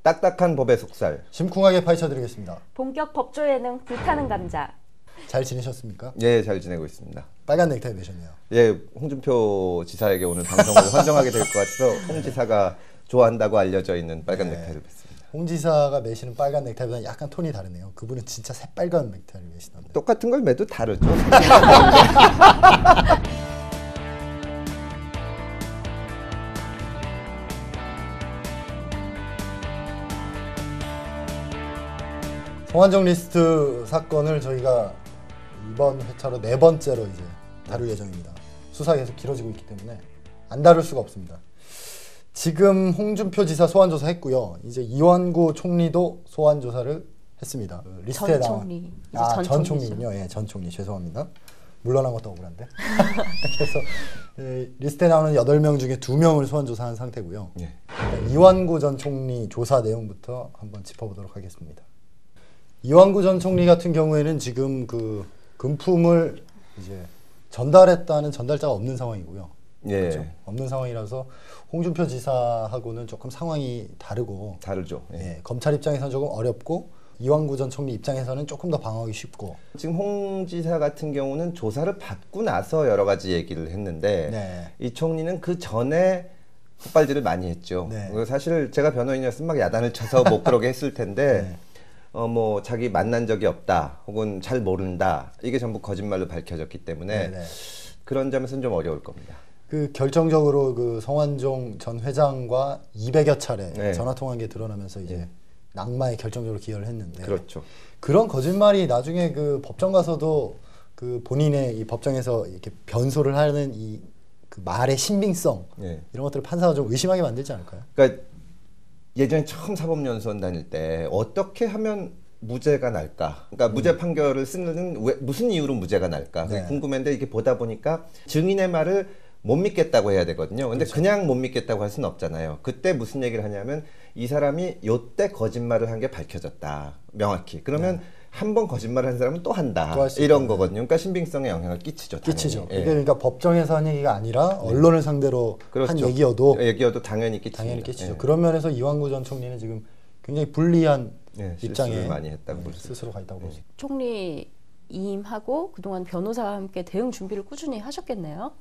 딱딱한 법의 속살. 심쿵하게 파헤쳐드리겠습니다. 본격 법조 예능 불타는 감자. 잘 지내셨습니까? 예, 잘 지내고 있습니다. 빨간 넥타이 매셨네요. 예, 홍준표 지사에게 오늘 방송을 헌정하게 될 것 같아서 홍 지사가 좋아한다고 알려져 있는 빨간 넥타이를 맸습니다. 홍 지사가 매시는 빨간 넥타이보다 약간 톤이 다르네요. 그분은 진짜 새빨간 넥타이를 매시던데. 똑같은 걸 매도 다르죠. 성완종 리스트 사건을 저희가 이번 회차로 4번째로 이제 다룰 예정입니다. 수사가 계속 길어지고 있기 때문에 안 다룰 수가 없습니다. 지금 홍준표 지사 소환 조사했고요. 이제 이완구 총리도 소환 조사를 했습니다. 리스트에 전 총리. 전 총리군요. 예, 전 총리 죄송합니다. 물러난 것도 억울한데. 그래서 리스트에 나오는 8명 중에 2명을 소환 조사한 상태고요. 예. 이완구 전 총리 조사 내용부터 한번 짚어보도록 하겠습니다. 이완구 전 총리 같은 경우에는 지금 그 금품을 이제 전달했다는 전달자가 없는 상황이고요. 예. 그렇죠? 없는 상황이라서 홍준표 지사하고는 조금 상황이 다르죠. 예. 예, 검찰 입장에서는 조금 어렵고 이완구 전 총리 입장에서는 조금 더 방어하기 쉽고. 지금 홍 지사 같은 경우는 조사를 받고 나서 여러 가지 얘기를 했는데 네. 이 총리는 그 전에 헛발질을 많이 했죠. 네. 사실 제가 변호인이었으면 막 야단을 쳐서 못 그러게 했을 텐데 네. 뭐 자기 만난 적이 없다 혹은 잘 모른다 이게 전부 거짓말로 밝혀졌기 때문에 네. 그런 점에서는 좀 어려울 겁니다. 그 결정적으로 그 성완종 전 회장과 200여 차례 네. 전화 통화한 게 드러나면서 이제 낙마에 결정적으로 기여를 했는데 그렇죠. 그런 거짓말이 나중에 그 법정 가서도 그 본인의 이 법정에서 이렇게 변소를 하는 이 그 말의 신빙성 네. 이런 것들을 판사가 좀 의심하게 만들지 않을까요? 그러니까 예전에 처음 사법연수원 다닐 때 어떻게 하면 무죄가 날까? 그러니까 무죄 판결을 쓰는 무슨 이유로 무죄가 날까? 네. 궁금했는데 이렇게 보다 보니까 증인의 말을 못 믿겠다고 해야 되거든요. 근데 그렇죠. 그냥 못 믿겠다고 할 수는 없잖아요. 그때 무슨 얘기를 하냐면 이 사람이 요때 거짓말을 한 게 밝혀졌다. 명확히. 그러면 한 번 거짓말을 한 사람은 또 한다. 또 할 수 이런 있다. 거거든요. 그러니까 신빙성에 영향을 끼치죠. 당연히. 끼치죠. 예. 이게 그러니까 법정에서 한 얘기가 아니라 언론을 상대로 그렇죠. 한 얘기여도 당연히 끼치죠. 당연히 끼치죠. 예. 그런 면에서 이완구 전 총리는 지금 굉장히 불리한 입장에 실수를 많이 했다고 볼 수 있죠. 스스로 가 있다고 볼 수 있죠. 총리 임하고 그동안 변호사와 함께 대응 준비를 꾸준히 하셨겠네요.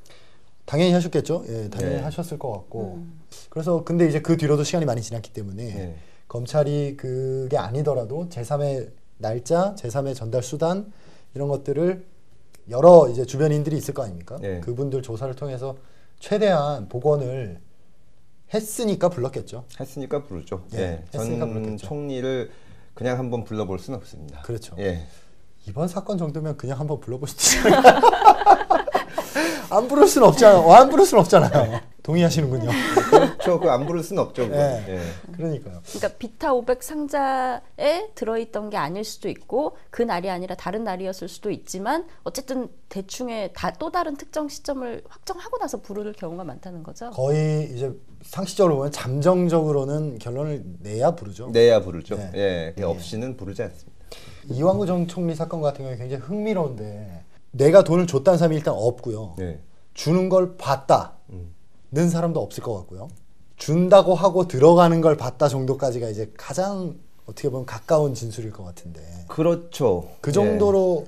당연히 하셨겠죠. 예, 당연히 네. 하셨을 것 같고. 그래서 근데 이제 그 뒤로도 시간이 많이 지났기 때문에 네. 검찰이 그게 아니더라도 제3의 날짜, 제3의 전달 수단 이런 것들을 여러 이제 주변인들이 있을 거 아닙니까? 네. 그분들 조사를 통해서 최대한 복원을 했으니까 불렀겠죠. 했으니까 부르죠. 예, 예. 했으니까 전 불렀겠죠. 총리를 그냥 한번 불러볼 수는 없습니다. 그렇죠. 예. 이번 사건 정도면 그냥 한번 불러볼 수도 있어요. 안 부를 수는 없잖아요. 안 부를 수는 없잖아요. 동의하시는군요. 그렇죠. 그 안 부를 수는 없죠. 그건. 예. 예. 그러니까요. 그러니까 비타 500 상자에 들어있던 게 아닐 수도 있고 그 날이 아니라 다른 날이었을 수도 있지만 어쨌든 대충의 또 다른 특정 시점을 확정하고 나서 부를 경우가 많다는 거죠. 거의 이제 상식적으로 보면 잠정적으로는 결론을 내야 부르죠. 내야 부르죠. 네. 예. 그 없이는 부르지 않습니다. 이완구 전 총리 사건 같은 경우에 굉장히 흥미로운데 내가 돈을 줬다는 사람이 일단 없고요. 예. 주는 걸 봤다는 사람도 없을 것 같고요. 준다고 하고 들어가는 걸 봤다 정도까지가 이제 가장 어떻게 보면 가까운 진술일 것 같은데 그렇죠. 그 정도로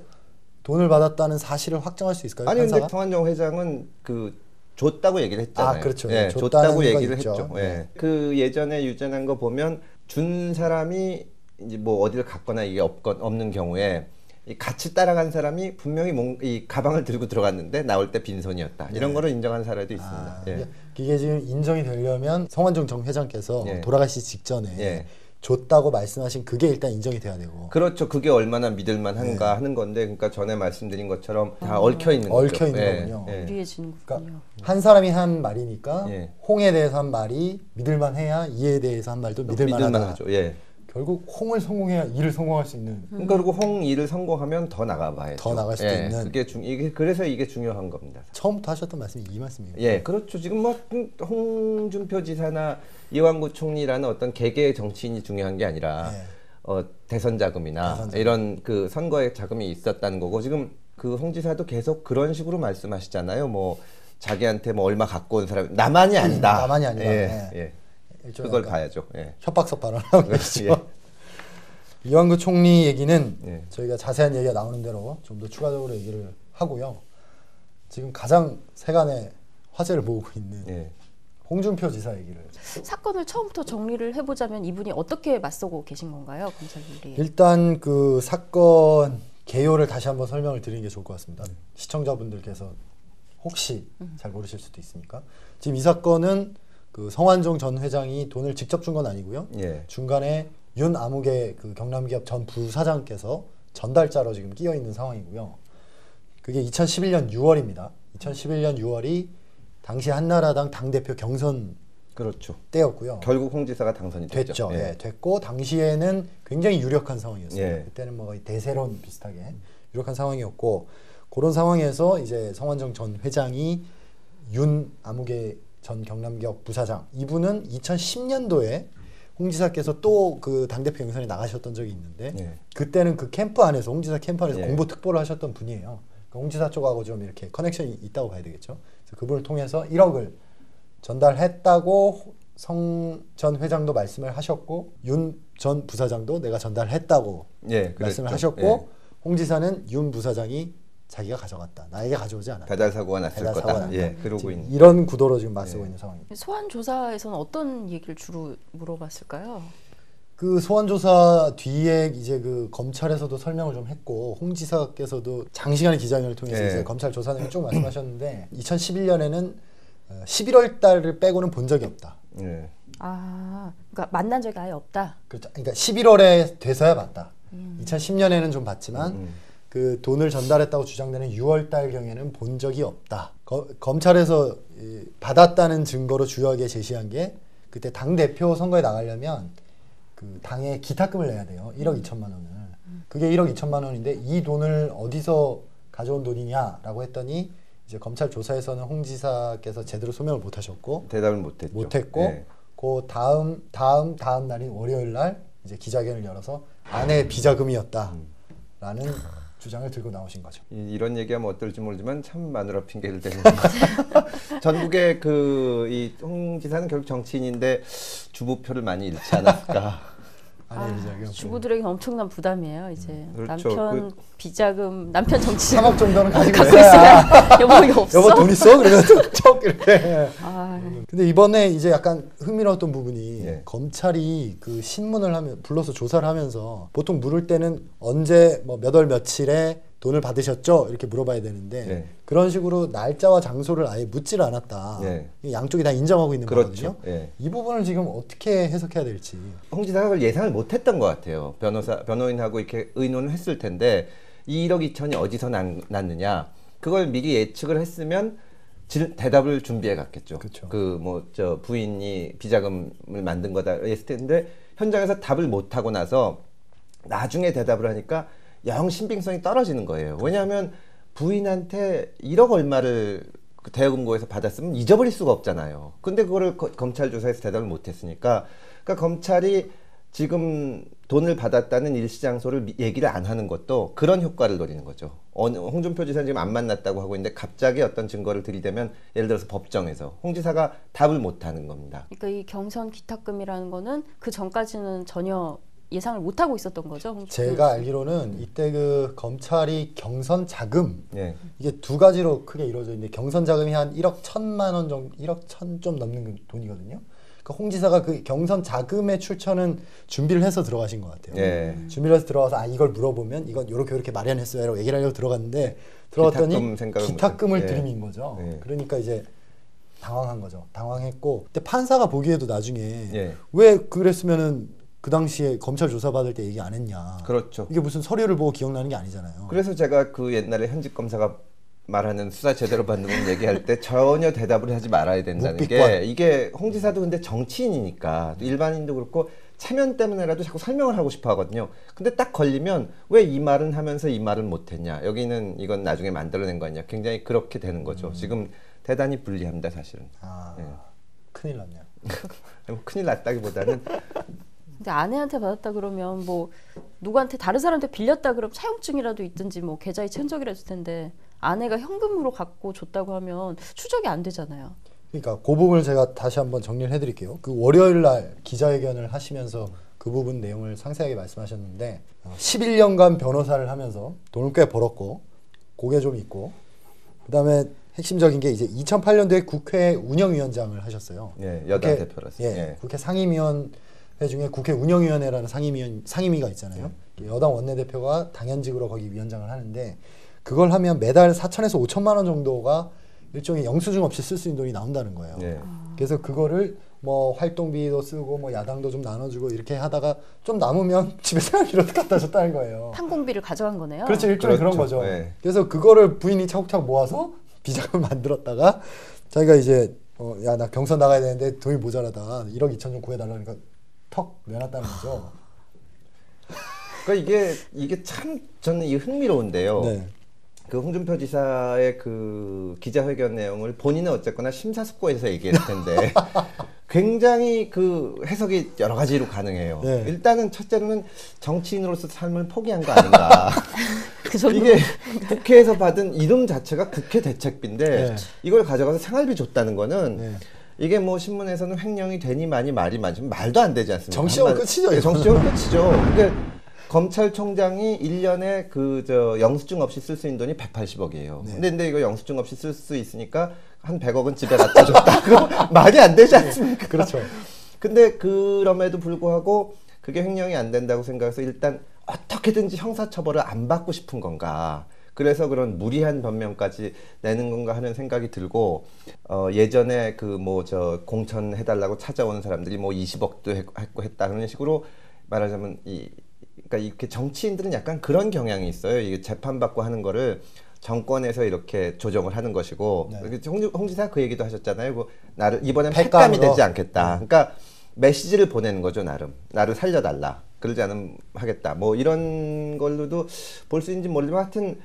돈을 받았다는 사실을 확정할 수 있을까요? 아니 판사가? 근데 성완종 회장은 그 줬다고 얘기를 했잖아요. 아, 그렇죠. 예, 줬다는 줬다고 건 얘기를 있죠. 했죠. 예. 네. 그 예전에 유전한 거 보면 준 사람이 이제 뭐 어디를 갔거나 이게 없는 경우에 이 같이 따라간 사람이 분명히 이 가방을 들고 들어갔는데 나올 때 빈손이었다. 이런 거를 인정한 사례도 있습니다. 예. 이게 지금 인정이 되려면 성완종 정 회장께서 예. 돌아가시기 직전에 예. 줬다고 말씀하신 그게 일단 인정이 돼야 되고 그렇죠. 그게 얼마나 믿을만한가 하는 건데, 그러니까 전에 말씀드린 것처럼 다 얽혀 있는 거죠. 얽혀 있는 거군요. 예. 유리해지는군요. 그러니까 한 사람이 한 말이니까 예. 홍에 대해서 한 말이 믿을만해야 이에 대해서 한 말도 믿을만하다. 믿을만하죠. 예. 결국 홍을 성공해야 이를 성공할 수 있는. 그러니까 그리고 홍 일을 성공하면 더 나가봐야죠. 더 나갈 수도 있는. 이게 그래서 이게 중요한 겁니다. 처음부터 하셨던 말씀이 이 말씀이에요. 예, 그렇죠. 지금 뭐 홍준표 지사나 이완구 총리라는 어떤 개개의 정치인이 중요한 게 아니라 대선 자금이나 이런 그 선거에 자금이 있었다는 거고, 지금 그 홍 지사도 계속 그런 식으로 말씀하시잖아요. 뭐 자기한테 뭐 얼마 갖고 온 사람 나만이 아니다. 나만이 아니다. 예, 예. 일종의 그걸 약간 봐야죠. 예. 협박성 발언하고 계시죠. 예. 이완구 총리 얘기는 예. 저희가 자세한 얘기가 나오는 대로 좀 더 추가적으로 얘기를 하고요. 지금 가장 세간의 화제를 모으고 있는 예. 홍준표 지사 얘기를 사건을 처음부터 정리를 해보자면 이분이 어떻게 맞서고 계신 건가요, 검찰들이? 일단 그 사건 개요를 다시 한번 설명을 드리는 게 좋을 것 같습니다. 시청자분들께서 혹시 잘 모르실 수도 있으니까 지금 이 사건은 그 성완종 전 회장이 돈을 직접 준 건 아니고요. 예. 중간에 윤 아무개 그 경남기업 전 부사장께서 전달자로 지금 끼어 있는 상황이고요. 그게 2011년 6월입니다. 2011년 6월이 당시 한나라당 당대표 경선 그렇죠. 때였고요. 결국 홍 지사가 당선이 됐죠. 됐죠. 예, 됐고 당시에는 굉장히 유력한 상황이었어요. 예. 그때는 뭐 거의 대세론 비슷하게 유력한 상황이었고 그런 상황에서 이제 성완종 전 회장이 윤 아무개 전 경남기업 부사장 이분은 2010년도에 홍 지사께서 또 그 당대표 경선에 나가셨던 적이 있는데 예. 그때는 그 캠프 안에서 홍 지사 캠프 안에서 예. 공보 특보를 하셨던 분이에요. 그러니까 홍 지사 쪽하고 좀 이렇게 커넥션이 있다고 봐야 되겠죠. 그래서 그분을 통해서 1억을 전달했다고 성 전 회장도 말씀을 하셨고 윤 전 부사장도 내가 전달했다고 예, 말씀을 그랬죠. 하셨고 예. 홍 지사는 윤 부사장이 자기가 가져갔다. 나에게 가져오지 않았다. 배달 사고가 났을 배달 거다. 사고가 났다. 예, 그러고 지금 있는. 이런 구도로 지금 맞서고 있는 상황입니다. 소환 조사에서는 어떤 얘기를 주로 물어봤을까요? 그 소환 조사 뒤에 이제 그 검찰에서도 설명을 좀 했고 홍 지사께서도 장시간의 기자회견을 통해서 예. 이제 검찰 조사 내용 쭉 말씀하셨는데 2011년에는 11월 달을 빼고는 본 적이 없다. 예. 아, 그러니까 만난 적이 아예 없다. 그렇죠. 그러니까 11월에 돼서야 봤다. 2010년에는 좀 봤지만 그 돈을 전달했다고 주장되는 6월 달 경에는 본 적이 없다. 검찰에서 받았다는 증거로 주요하게 제시한 게 그때 당 대표 선거에 나가려면 그 당에 기탁금을 내야 돼요. 1억 2천만 원을. 그게 1억 2천만 원인데 이 돈을 어디서 가져온 돈이냐라고 했더니 이제 검찰 조사에서는 홍 지사께서 제대로 소명을 못 하셨고 대답을 못했죠. 못했고 예. 그 다음 날인 월요일 날 이제 기자회견을 열어서 아내의 비자금이었다라는 주장을 들고 나오신 거죠. 이런 얘기하면 어떨지 모르지만 참 마누라 핑계를 대는 전국의 그 이 홍 지사는 결국 정치인인데 주부표를 많이 잃지 않았을까. 아내의 비자금. 주부들에게는 엄청난 부담이에요. 이제 그렇죠. 남편 비자금, 남편 정치금 3억 정도는 가지고 갖고 있어야. 있어야 여보 이거 없어? 여보 돈 있어? 그러면 툭 이렇게. 아, 근데 이번에 이제 약간 흥미로웠던 부분이 예. 검찰이 그 신문을 하면 불러서 조사를 하면서 보통 물을 때는 언제 뭐 몇 월 며칠에 돈을 받으셨죠? 이렇게 물어봐야 되는데 예. 그런 식으로 날짜와 장소를 아예 묻지를 않았다. 예. 양쪽이 다 인정하고 있는 그렇죠. 거거든요. 예. 이 부분을 지금 어떻게 해석해야 될지. 홍 지사가 그걸 예상을 못했던 것 같아요. 변호인하고 이렇게 의논을 했을 텐데 이 1억 2천이 어디서 났느냐 그걸 미리 예측을 했으면 대답을 준비해 갔겠죠. 그렇죠. 그 뭐 저 부인이 비자금을 만든 거다 했을 텐데 현장에서 답을 못 하고 나서 나중에 대답을 하니까 영 신빙성이 떨어지는 거예요. 왜냐하면 부인한테 1억 얼마를 그 대여금고에서 받았으면 잊어버릴 수가 없잖아요. 근데 그거를 검찰 조사에서 대답을 못했으니까, 그러니까 검찰이 지금 돈을 받았다는 일시장소를 얘기를 안 하는 것도 그런 효과를 노리는 거죠. 홍준표 지사는 지금 안 만났다고 하고 있는데 갑자기 어떤 증거를 들이대면 예를 들어서 법정에서 홍 지사가 답을 못 하는 겁니다. 그러니까 이 경선 기탁금이라는 거는 그 전까지는 전혀 예상을 못 하고 있었던 거죠. 제가 알기로는 이때 그 검찰이 경선 자금 예. 이게 두 가지로 크게 이루어져 있는데 경선 자금이 한 1억 1천만 원 정도, 1억 1천 좀 넘는 그 돈이거든요. 그러니까 홍 지사가 그 경선 자금의 출처는 준비를 해서 들어가신 것 같아요. 예. 준비를 해서 들어가서 이걸 물어보면 이건 요렇게 마련했어요 라고 얘기를 하려고 들어갔는데 들어갔더니 기탁금을 예. 들이민 거죠. 예. 그러니까 이제 당황한 거죠. 당황했고 근데 판사가 보기에도 나중에 예. 왜 그랬으면은 그 당시에 검찰 조사 받을 때 얘기 안 했냐. 그렇죠. 이게 무슨 서류를 보고 기억나는 게 아니잖아요. 그래서 제가 그 옛날에 현직 검사가 말하는 수사 제대로 받는 건 얘기할 때 전혀 대답을 하지 말아야 된다는 묵비권. 게, 이게 홍 지사도 근데 정치인이니까 또 일반인도 그렇고 체면 때문에라도 자꾸 설명을 하고 싶어 하거든요. 근데 딱 걸리면 왜 이 말은 하면서 이 말은 못했냐, 여기는 이건 나중에 만들어낸 거 아니냐, 굉장히 그렇게 되는 거죠. 지금 대단히 불리합니다 사실은. 예. 큰일 났네요. 뭐 큰일 났다기보다는 근데 아내한테 받았다 그러면 뭐 누구한테 다른 사람한테 빌렸다 그러면 차용증이라도 있든지 뭐 계좌이체 흔적이라도 있을 텐데 아내가 현금으로 갖고 줬다고 하면 추적이 안 되잖아요. 그러니까 그 부분을 제가 다시 한번 정리를 해드릴게요. 그 월요일 날 기자회견을 하시면서 그 부분 내용을 상세하게 말씀하셨는데 11년간 변호사를 하면서 돈을 꽤 벌었고 그게 좀 있고 그다음에 핵심적인 게 이제 2008년도에 국회 운영위원장을 하셨어요. 예, 여당 국회, 대표라서. 예, 국회 상임위원회 중에 국회 운영위원회라는 상임위가 있잖아요. 여당 원내대표가 당연직으로 거기 위원장을 하는데 그걸 하면 매달 4천에서 5천만 원 정도가 일종의 영수증 없이 쓸 수 있는 돈이 나온다는 거예요. 예. 그래서 그거를 뭐 활동비도 쓰고 뭐 야당도 좀 나눠주고 이렇게 하다가 좀 남으면 집에 생활비로 갖다 줬다는 거예요. 판공비를 가져간 거네요. 그렇죠, 일종의 그런 그렇죠. 거죠. 네. 그래서 그거를 부인이 차곡차곡 모아서 비자금 만들었다가 자기가 이제 야 나 경선 나가야 되는데 돈이 모자라다 1억 2천 좀 구해달라니까 턱 내놨다는 거죠. 그러니까 이게 참 저는 이 흥미로운데요. 네. 그 홍준표 지사의 그 기자회견 내용을 본인은 어쨌거나 심사숙고해서 얘기했을 텐데 굉장히 그 해석이 여러 가지로 가능해요. 네. 일단은 첫째로는 정치인으로서 삶을 포기한 거 아닌가. 그 정도. 이게 국회에서 받은 이름 자체가 국회 대책비인데 네. 이걸 이걸 가져가서 생활비 줬다는 거는 네. 이게 뭐 신문에서는 횡령이 되니 많이 말이 많지만 말도 안 되지 않습니까? 정치적으로 끝이죠, 이거는. 정치적으로 끝이죠. 근데 검찰총장이 1년에 영수증 없이 쓸 수 있는 돈이 180억이에요. 네. 근데 이거 영수증 없이 쓸 수 있으니까 한 100억은 집에 갖다 줬다. 그거 말이 안 되지 않습니까? 그렇죠. 근데 그럼에도 불구하고 그게 횡령이 안 된다고 생각해서 일단 어떻게든지 형사처벌을 안 받고 싶은 건가. 그래서 그런 무리한 변명까지 내는 건가 하는 생각이 들고, 예전에 공천 해달라고 찾아오는 사람들이 뭐 20억도 했고 했다. 그런 식으로 말하자면 그러니까 이렇게 정치인들은 약간 그런 경향이 있어요. 이게 재판받고 하는 거를 정권에서 이렇게 조정을 하는 것이고, 네. 홍 지사 그 얘기도 하셨잖아요. 나를 이번엔 패감으로. 패감이 되지 않겠다. 그러니까 메시지를 보내는 거죠, 나름. 나를 살려달라. 그러지 않으면 하겠다. 뭐 이런 걸로도 볼 수 있는지 모르지만 하여튼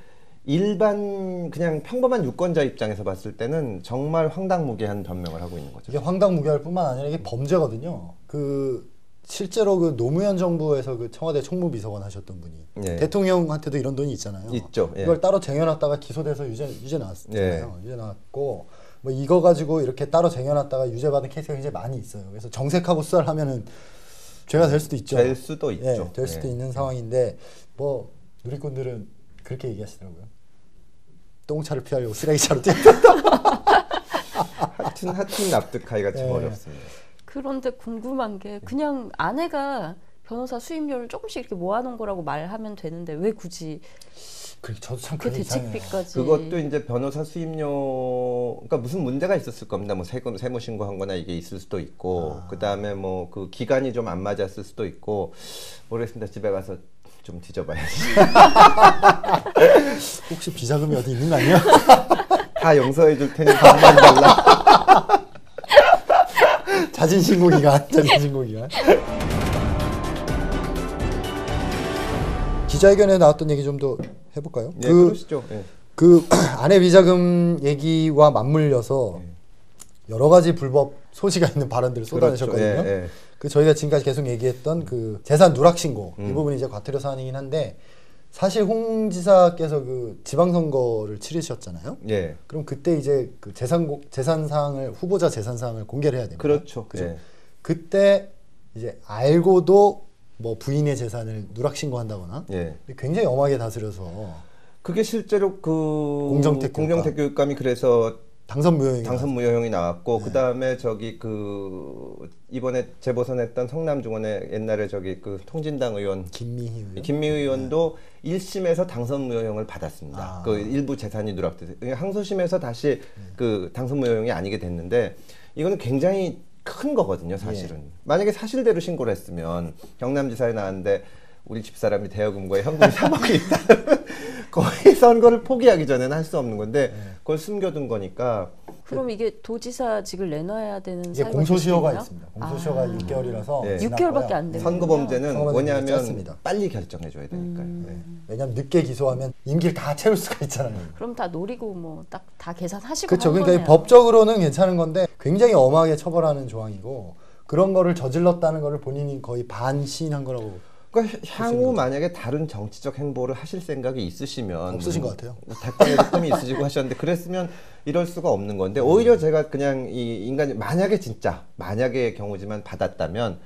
일반 그냥 평범한 유권자 입장에서 봤을 때는 정말 황당무계한 변명을 하고 있는 거죠. 이게 황당무계할 뿐만 아니라 이게 범죄거든요. 실제로 그 노무현 정부에서 그 청와대 총무비서관 하셨던 분이 예. 대통령한테도 이런 돈이 있잖아요. 있죠. 예. 이걸 따로 쟁여놨다가 기소돼서 유죄 나왔잖아요. 예. 유죄 나왔고 뭐 이거 가지고 이렇게 따로 쟁여놨다가 유죄받은 케이스가 굉장히 많이 있어요. 그래서 정색하고 수사를 하면은 죄가 될 수도 있죠. 될 수도 있죠. 예, 될 수도 예. 있는 상황인데 뭐 누리꾼들은 그렇게 얘기하시더라고요. 똥차를 피하려고 쓰레기차로 뛰었다. 하여튼 납득하기가 참 예. 어렵습니다. 그런데 궁금한 게 그냥 아내가 변호사 수임료를 조금씩 이렇게 모아놓은 거라고 말하면 되는데 왜 굳이 저도 참 그 그게 이상해요. 대책비까지. 그것도 이제 변호사 수임료, 그러니까 무슨 문제가 있었을 겁니다. 뭐 세무 신고한 거나 이게 있을 수도 있고, 그 다음에 뭐 그 기간이 좀 안 맞았을 수도 있고, 모르겠습니다. 집에 가서 좀 뒤져봐야지. 혹시 비자금이 어디 있는 거 아니야? 다 용서해 줄 테니 돈만 달라. 자진신고 기간. 기자회견에 나왔던 얘기 좀 더 해볼까요? 예, 그러시죠. 예. 그 아내 비자금 얘기와 맞물려서 여러 가지 불법 소지가 있는 발언들을 쏟아내셨거든요. 그렇죠. 예, 예. 그 저희가 지금까지 계속 얘기했던 그 재산 누락 신고 이 부분이 이제 과태료 사안이긴 한데 사실 홍 지사께서 그 지방선거를 치르셨잖아요. 예. 그럼 그때 이제 그 재산 사항을 후보자 재산 사항을 공개를 해야 됩니다. 그렇죠. 그죠? 예. 그때 이제 알고도 뭐 부인의 재산을 누락 신고한다거나 예. 굉장히 엄하게 다스려서 그게 실제로 그 공정택 교육감이 그래서 당선 무효형이 당선 무효형이 나왔고 네. 그 다음에 이번에 재보선했던 성남중원의 옛날에 그 통진당 의원 김미희 의원도 1심에서 당선 무효형을 받았습니다. 그 일부 재산이 누락돼서 항소심에서 다시 그 당선 무효형이 아니게 됐는데 이거는 굉장히 큰 거거든요, 사실은. 만약에 사실대로 신고를 했으면 경남지사에 나왔는데 우리 집사람이 대여금고에 현금이 3억이 있다. 거의 선거를 포기하기 전에는 할 수 없는 건데 그걸 숨겨둔 거니까. 그럼 이게 도지사직을 내놔야 되는 이게 사유가 공소시효가 있나요? 있습니다. 공소시효가 6개월이라서 네. 6개월밖에 안 돼요. 선거 범죄는 선거 범죄는 뭐냐면 짧습니다. 빨리 결정해줘야 되니까요. 네. 왜냐하면 늦게 기소하면 임기를 다 채울 수가 있잖아요. 그럼 다 노리고 뭐 딱 다 계산하시고 그렇죠. 한 그러니까 거네요. 법적으로는 괜찮은 건데 굉장히 엄하게 처벌하는 조항이고 그런 거를 저질렀다는 거를 본인이 거의 반시인한 거라고. 그러니까 향후 만약에 다른 정치적 행보를 하실 생각이 있으시면 없으신 것 같아요. 대권에도 꿈이 있으시고 하셨는데 그랬으면 이럴 수가 없는 건데 오히려 제가 그냥 이 인간이 만약의 경우지만 받았다면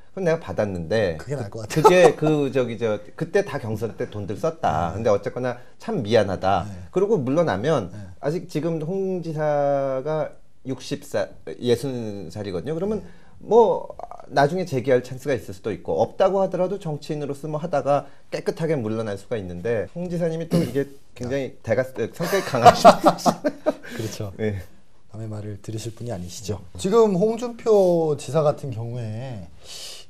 그건 내가 받았는데 그게 나을 것 같아요. 그게 그때 다 경선 때 돈들 썼다. 근데 어쨌거나 참 미안하다. 그리고 물러나면 아직 지금 홍 지사가 60살이거든요. 그러면 뭐 나중에 재기할 찬스가 있을 수도 있고 없다고 하더라도 정치인으로서 뭐 하다가 깨끗하게 물러날 수가 있는데 홍 지사님이 또 이게 굉장히 성격이 강하시죠. 그렇죠. 네. 남의 말을 들으실 분이 아니시죠. 지금 홍준표 지사 같은 경우에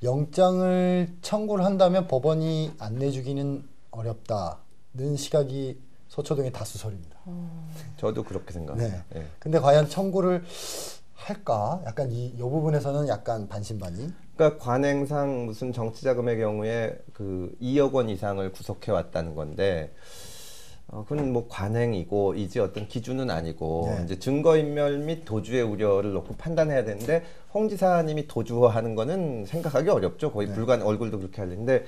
영장을 청구를 한다면 법원이 안 내주기는 어렵다는 시각이 서초동의 다수설입니다. 저도 그렇게 생각합니다. 네. 네. 근데 과연 청구를 할까? 약간 이 부분에서는 약간 반신반의. 그러니까 관행상 무슨 정치자금의 경우에 그 2억 원 이상을 구속해 왔다는 건데 그건 뭐 관행이고 이제 어떤 기준은 아니고 네. 이제 증거인멸 및 도주의 우려를 놓고 판단해야 되는데 홍 지사님이 도주하는 거는 생각하기 어렵죠. 거의 얼굴도 그렇게 하는데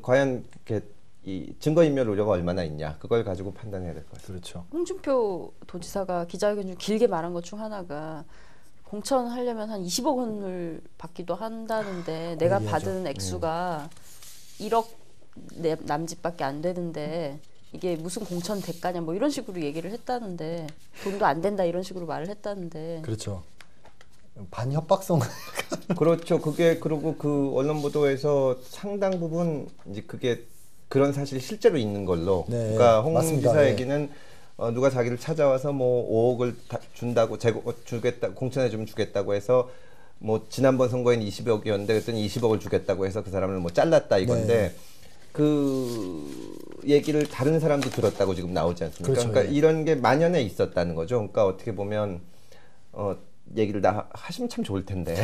과연 이렇게 이 증거인멸 우려가 얼마나 있냐 그걸 가지고 판단해야 될 것 같습니다. 그렇죠. 홍준표 도지사가 기자회견 중 길게 말한 것 중 하나가 공천하려면 한 20억 원을 받기도 한다는데 내가 얘기하죠. 받은 액수가 1억 남짓밖에 안 되는데 이게 무슨 공천 대가냐 뭐 이런 식으로 얘기를 했다는데 돈도 안 된다 이런 식으로 말을 했다는데 그렇죠. 반협박성. 그렇죠. 그게 그리고 그 언론 보도에서 상당 부분 이제 그게 그런 사실이 실제로 있는 걸로. 네, 그러니까 홍 맞습니다. 지사 네. 얘기는 누가 자기를 찾아와서 뭐 5억을 준다고 주겠다 공천해 주면 주겠다고 해서 뭐 지난번 선거에는 20억이었는데 그랬더니 20억을 주겠다고 해서 그 사람을 뭐 잘랐다 이건데 네. 그 얘기를 다른 사람도 들었다고 지금 나오지 않습니까? 그렇죠, 그러니까 예. 이런 게 만연해 있었다는 거죠. 그러니까 어떻게 보면 얘기를 다 하시면 참 좋을 텐데.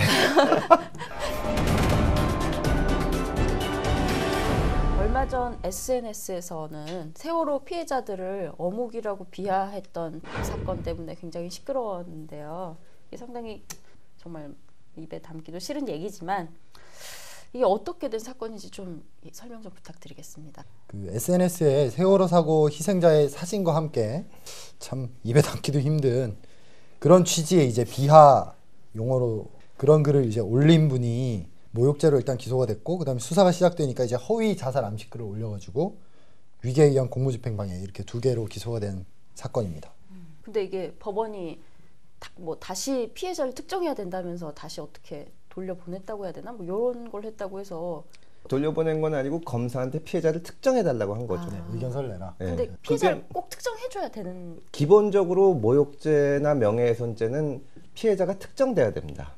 얼마 전 SNS에서는 세월호 피해자들을 어묵이라고 비하했던 사건 때문에 굉장히 시끄러웠는데요. 이게 상당히 정말 입에 담기도 싫은 얘기지만 이게 어떻게 된 사건인지 좀 설명 좀 부탁드리겠습니다. 그 SNS에 세월호 사고 희생자의 사진과 함께 참 입에 담기도 힘든 그런 취지의 이제 비하 용어로 그런 글을 이제 올린 분이 모욕죄로 일단 기소가 됐고 그다음에 수사가 시작되니까 이제 허위 자살 암시 글을 올려가지고 위계에 의한 공무집행방해 이렇게 2개로 기소가 된 사건입니다. 근데 이게 법원이 다시 피해자를 특정해야 된다면서 다시 어떻게 돌려보냈다고 해야 되나? 뭐 이런 걸 했다고 해서 돌려보낸 건 아니고 검사한테 피해자를 특정해 달라고 한 거죠. 네, 의견서를 내라. 예. 근데 피해자를 꼭 특정해줘야 되는 기본적으로 모욕죄나 명예훼손죄는 피해자가 특정돼야 됩니다.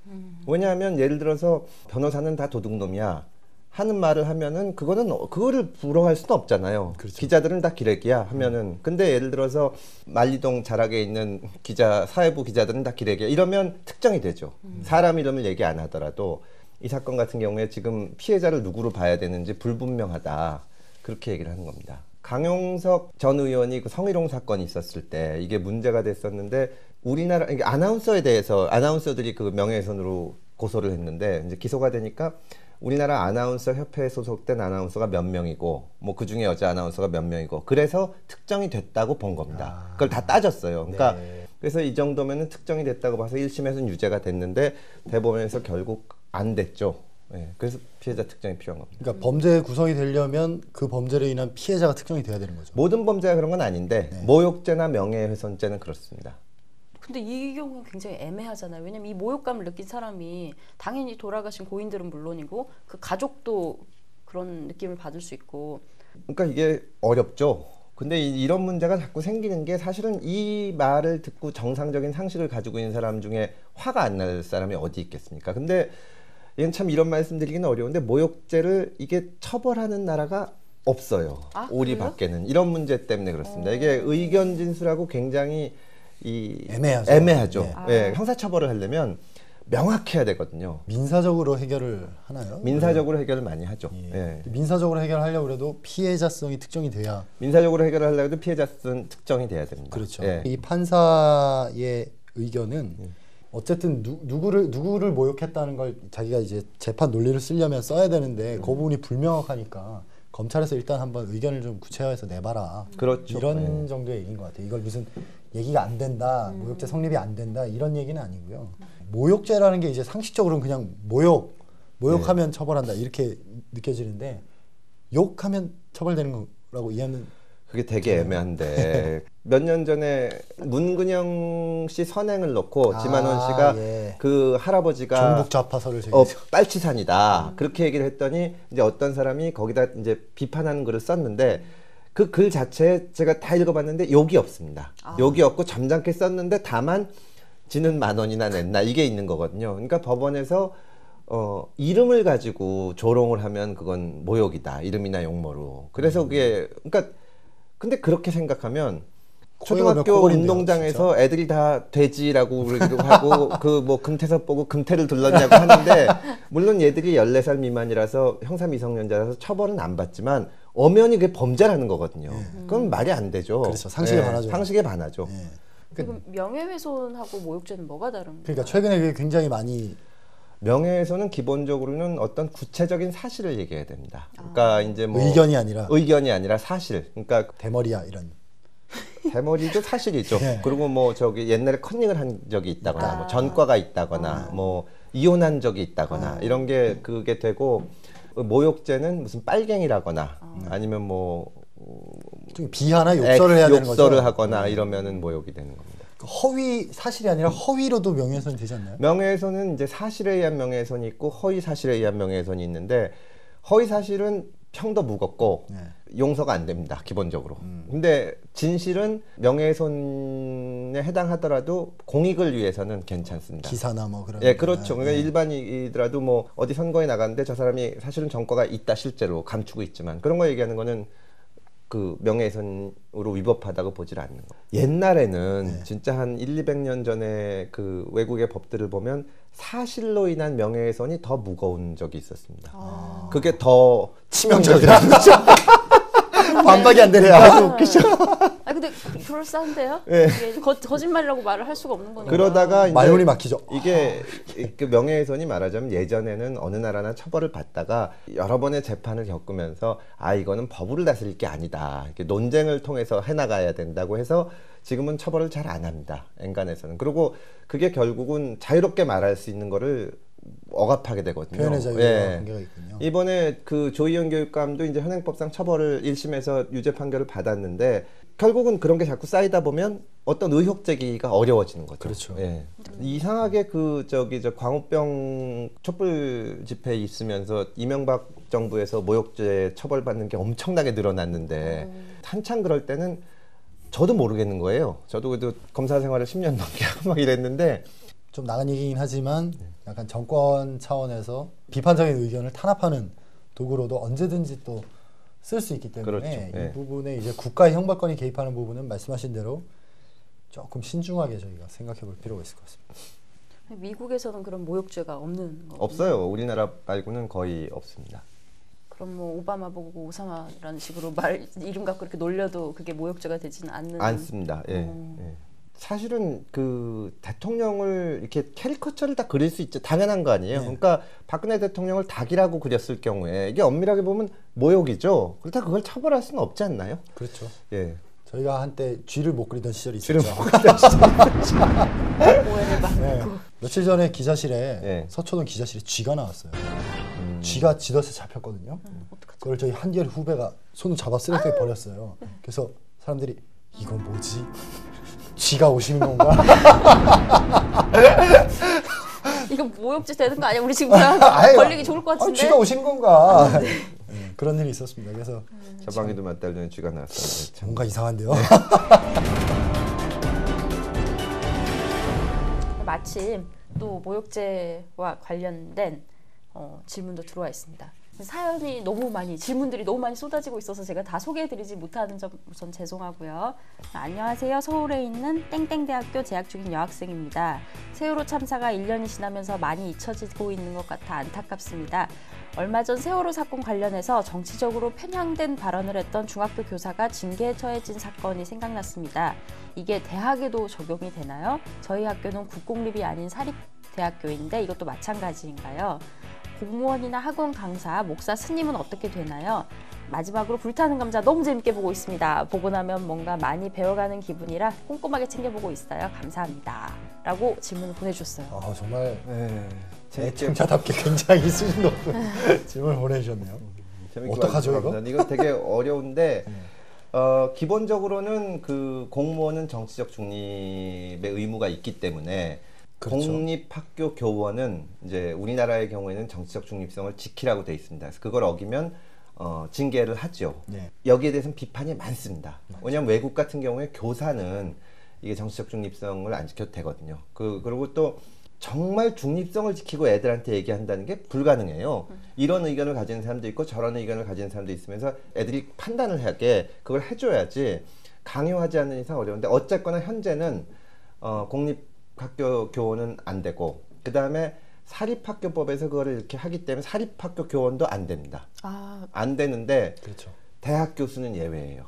왜냐하면 예를 들어서 변호사는 다 도둑놈이야 하는 말을 하면은 그거를 부러워할 수는 없잖아요. 그렇죠. 기자들은 다 기레기야 하면은 근데 예를 들어서 만리동 자락에 있는 사회부 기자들은 다 기레기야 이러면 특정이 되죠. 사람 이름을 얘기 안 하더라도 이 사건 같은 경우에 지금 피해자를 누구로 봐야 되는지 불분명하다 그렇게 얘기를 하는 겁니다. 강용석 전 의원이 그 성희롱 사건이 있었을 때 이게 문제가 됐었는데 우리나라 이게 아나운서들이 그 명예훼손으로 고소를 했는데 이제 기소가 되니까 우리나라 아나운서 협회에 소속된 아나운서가 몇 명이고 뭐 그중에 여자 아나운서가 몇 명이고 그래서 특정이 됐다고 본 겁니다. 그걸 다 따졌어요. 그러니까 네. 그래서 이 정도면은 특정이 됐다고 봐서 1심에서는 유죄가 됐는데 대법원에서 결국 안 됐죠. 네, 그래서 피해자 특정이 필요한 겁니다. 그러니까 범죄 구성이 되려면 그 범죄로 인한 피해자가 특정이 돼야 되는 거죠. 모든 범죄가 그런 건 아닌데 네. 모욕죄나 명예훼손죄는 그렇습니다. 근데 이 경우는 굉장히 애매하잖아요. 왜냐면 이 모욕감을 느낀 사람이 당연히 돌아가신 고인들은 물론이고 그 가족도 그런 느낌을 받을 수 있고 그러니까 이게 어렵죠. 근데 이런 문제가 자꾸 생기는 게 사실은 이 말을 듣고 정상적인 상식을 가지고 있는 사람 중에 화가 안 날 사람이 어디 있겠습니까? 근데 이건 참 이런 말씀드리기는 어려운데 모욕죄를 이게 처벌하는 나라가 없어요. 우리 그래요? 밖에는 이런 문제 때문에 그렇습니다. 이게 의견 진술하고 굉장히 애매하죠. 네. 형사처벌을 하려면 명확해야 되거든요. 민사적으로 해결을 하나요? 민사적으로 해결을 많이 하죠. 예. 예. 민사적으로 해결하려고 해도 피해자성이 특정이 돼야 민사적으로 해결을 하려고 해도 피해자는 특정이 돼야 됩니다. 그렇죠. 예. 이 판사의 의견은 어쨌든 누구를 모욕했다는 걸 자기가 이제 재판 논리를 쓰려면 써야 되는데 그 부분이 불명확하니까 검찰에서 일단 한번 의견을 좀 구체화해서 내봐라. 그렇죠. 이런 정도의 얘기인 것 같아요. 이걸 무슨 얘기가 안 된다, 모욕죄 성립이 안 된다 이런 얘기는 아니고요. 모욕죄라는 게 이제 상식적으로는 그냥 모욕하면 처벌한다 이렇게 느껴지는데 욕하면 처벌되는 거라고 이해하면 그게 되게 애매한데 몇 년 전에 문근영 씨 선행을 놓고 지만원 씨가 예. 그 할아버지가 종북 좌파설을 제기했죠. 빨치산이다 그렇게 얘기를 했더니 이제 어떤 사람이 거기다 이제 비판하는 글을 썼는데 그 글 자체에 제가 다 읽어봤는데 욕이 없습니다. 욕이 없고 점잖게 썼는데 다만 지는 10,000원이나 냈나 이게 있는 거거든요. 그러니까 법원에서 이름을 가지고 조롱을 하면 그건 모욕이다. 이름이나 용모로. 그래서 그게 그러니까 근데 그렇게 생각하면 초등학교 운동장에서 애들이 다 돼지라고 하고 그 뭐 금태섭 보고 금태를 둘렀냐고 하는데 물론 얘들이 14살 미만이라서 형사 미성년자라서 처벌은 안 받지만 엄연히 그게 범죄라는 거거든요. 그건 말이 안 되죠. 그렇죠. 상식에 반하죠. 상식에 반하죠. 예. 그럼 명예훼손하고 모욕죄는 뭐가 다른가요? 그러니까 최근에 그게 굉장히 많이 명예훼손은 기본적으로는 어떤 구체적인 사실을 얘기해야 됩니다. 그러니까 이제 뭐 의견이 아니라 사실. 그러니까 대머리야 이런. 대머리도 사실이죠. 네. 그리고 뭐 저기 옛날에 컨닝을 한 적이 있다거나 뭐 전과가 있다거나 뭐 이혼한 적이 있다거나 이런 게 그게 되고 모욕죄는 무슨 빨갱이라거나 아니면 뭐 비하나 욕설을 해야 되는 거죠. 욕설을 하거나 이러면은 모욕이 되는 겁니다. 허위 사실이 아니라 허위로도 명예훼손이 되지 않나요? 명예훼손은 이제 사실에 의한 명예훼손이 있고 허위 사실에 의한 명예훼손이 있는데 허위 사실은 형도 무겁고 용서가 안 됩니다. 기본적으로. 근데 진실은 명예훼손에 해당하더라도 공익을 위해서는 괜찮습니다. 기사나 뭐 그런. 예, 그렇죠. 그러니까 일반이더라도 뭐 어디 선거에 나갔는데 저 사람이 사실은 전과가 있다 실제로 감추고 있지만 그런 거 얘기하는 거는 그 명예훼손으로 위법하다고 보질 않는 거예요. 옛날에는 진짜 한 200년 전에 그 외국의 법들을 보면 사실로 인한 명예훼손이 더 무거운 적이 있었습니다. 그게 더 치명적이라는 거죠. 반박이 안 되네요. 아주 웃기죠. 아 근데 그럴싸한데요? 네. 이게 거짓말이라고 말을 할 수가 없는 거니까. 그러다가 이제 말문이 막히죠. 이게 그 명예훼손이 말하자면 예전에는 어느 나라나 처벌을 받다가 여러 번의 재판을 겪으면서 아 이거는 법으로 다스릴 게 아니다. 이렇게 논쟁을 통해서 해나가야 된다고 해서 지금은 처벌을 잘 안 합니다. 엔간에서는. 그리고 그게 결국은 자유롭게 말할 수 있는 거를 억압하게 되거든요. 표현의 자유와 관계가 있군요. 이번에 그 조희연 교육감도 이제 현행법상 처벌을 1심에서 유죄 판결을 받았는데 결국은 그런 게 자꾸 쌓이다 보면 어떤 의혹 제기가 어려워지는 거죠. 그렇죠. 예. 이상하게 그 저기 저 광우병 촛불 집회에 있으면서 이명박 정부에서 모욕죄 처벌받는 게 엄청나게 늘어났는데 한참 그럴 때는 저도 모르겠는 거예요. 저도 그래도 검사 생활을 10년 넘게 하고 막 이랬는데 좀 나간 얘기긴 하지만 약간 정권 차원에서 비판적인 의견을 탄압하는 도구로도 언제든지 또 쓸 수 있기 때문에 그렇죠. 이 부분에 이제 국가의 형벌권이 개입하는 부분은 말씀하신 대로 조금 신중하게 저희가 생각해 볼 필요가 있을 것 같습니다. 미국에서는 그런 모욕죄가 없는 거 없어요. 우리나라 말고는 거의 없습니다. 그럼 뭐 오바마 보고 오사마라는 식으로 이름 갖고 이렇게 놀려도 그게 모욕죄가 되지는 않는. 않습니다. 예. 예. 사실은 그 대통령을 이렇게 캐리커처를 다 그릴 수 있죠. 당연한 거 아니에요. 그러니까 박근혜 대통령을 닭이라고 그렸을 경우에 이게 엄밀하게 보면 모욕이죠. 그렇다 그걸 처벌할 수는 없지 않나요? 그렇죠. 예. 저희가 한때 쥐를 못 그리던 시절이 있었죠. 오해를 받고. 네. 며칠 전에 기자실에 서초동 기자실에 쥐가 나왔어요. 쥐가 지더스에 잡혔거든요. 그걸 저희 한결 후배가 손을 잡아 쓰레기통에 버렸어요. 그래서 사람들이 이건 뭐지? 쥐가 오시는 건가? 이거 모욕죄 되는 거 아니야? 우리 지금 걸리기 좋을 것 같은데. 쥐가 오시는 건가? 그런 일이 있었습니다. 그래서 저방에도 몇 달 전에 쥐가 나왔어요. 뭔가 이상한데요. 마침 또 모욕죄와 관련된 질문도 들어와 있습니다. 사연이 질문들이 너무 많이 쏟아지고 있어서 제가 다 소개해드리지 못하는 점 우선 죄송하고요. 안녕하세요. 서울에 있는 땡땡대학교 재학 중인 여학생입니다. 세월호 참사가 1년이 지나면서 많이 잊혀지고 있는 것 같아 안타깝습니다. 얼마 전 세월호 사건 관련해서 정치적으로 편향된 발언을 했던 중학교 교사가 징계에 처해진 사건이 생각났습니다. 이게 대학에도 적용이 되나요? 저희 학교는 국공립이 아닌 사립대학교인데 이것도 마찬가지인가요? 공무원이나 학원 강사, 목사, 스님은 어떻게 되나요? 마지막으로 불타는 감자 너무 재밌게 보고 있습니다. 보고 나면 뭔가 많이 배워가는 기분이라 꼼꼼하게 챙겨보고 있어요. 감사합니다. 라고 질문을 보내주셨어요. 아, 정말 재밌게 애청자답게 굉장히 수준 높은 질문을 보내주셨네요. 어떡하죠, 이거? 이거 되게 어려운데 기본적으로는 그 공무원은 정치적 중립의 의무가 있기 때문에 그렇죠. 공립학교 교원은 이제 우리나라의 경우에는 정치적 중립성을 지키라고 돼 있습니다. 그래서 그걸 어기면 징계를 하죠. 네. 여기에 대해서는 비판이 많습니다. 왜냐하면 외국 같은 경우에 교사는 이게 정치적 중립성을 안 지켜도 되거든요. 그리고 또 정말 중립성을 지키고 애들한테 얘기한다는 게 불가능해요. 이런 의견을 가지는 사람도 있고 저런 의견을 가지는 사람도 있으면서 애들이 판단을 하게 그걸 해줘야지 강요하지 않는 이상 어려운데 어쨌거나 현재는 공립학교 교원은 안 되고 그 다음에 사립학교법에서 그거를 이렇게 하기 때문에 사립학교 교원도 안 됩니다. 안 되는데 그렇죠. 대학 교수는 예외예요.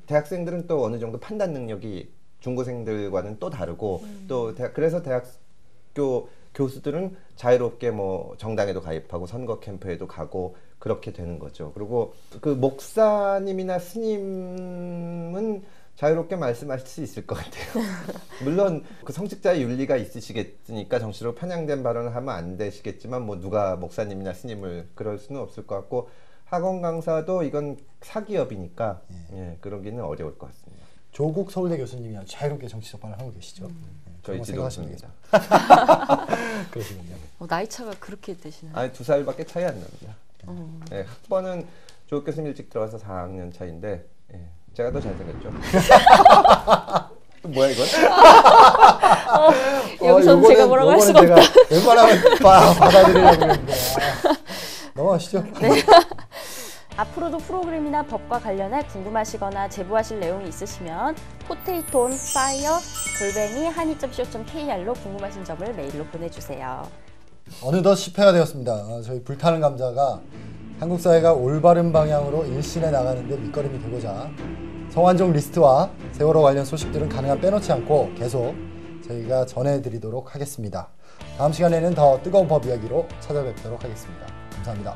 대학생들은 또 어느 정도 판단 능력이 중고생들과는 또 다르고 또 그래서 대학교 교수들은 자유롭게 뭐 정당에도 가입하고 선거 캠프에도 가고 그렇게 되는 거죠. 그리고 그 목사님이나 스님은 자유롭게 말씀하실 수 있을 것 같아요. 물론 그 성직자의 윤리가 있으시겠으니까 정치로 편향된 발언을 하면 안 되시겠지만 뭐 누가 목사님이나 스님을 그럴 수는 없을 것 같고 학원 강사도 이건 사기업이니까 예, 그러기는 어려울 것 같습니다. 조국 서울대 교수님이 아주 자유롭게 정치적 발언을 하고 계시죠. 저희 지도부입니다. 그러시군요. 나이 차가 그렇게 되시나요? 아니 2살밖에 차이 안 납니다. 예, 학번은 조국 교수님 일찍 들어가서 4학년 차인데 예, 제가 더 잘생겼죠. 뭐야 이건? 여기서는 제가 뭐라고 할 수가 없다. 웬만하면 받아들이려고 했는데 넘어가시죠. 네. 앞으로도 프로그램이나 법과 관련해 궁금하시거나 제보하실 내용이 있으시면 potato_fire@한이.co.kr로 궁금하신 점을 메일로 보내주세요. 어느덧 10회가 되었습니다. 저희 불타는 감자가 한국 사회가 올바른 방향으로 일신해 나가는데 밑거름이 되고자 성완종 리스트와 세월호 관련 소식들은 가능한 빼놓지 않고 계속 저희가 전해드리도록 하겠습니다. 다음 시간에는 더 뜨거운 법 이야기로 찾아뵙도록 하겠습니다. 감사합니다.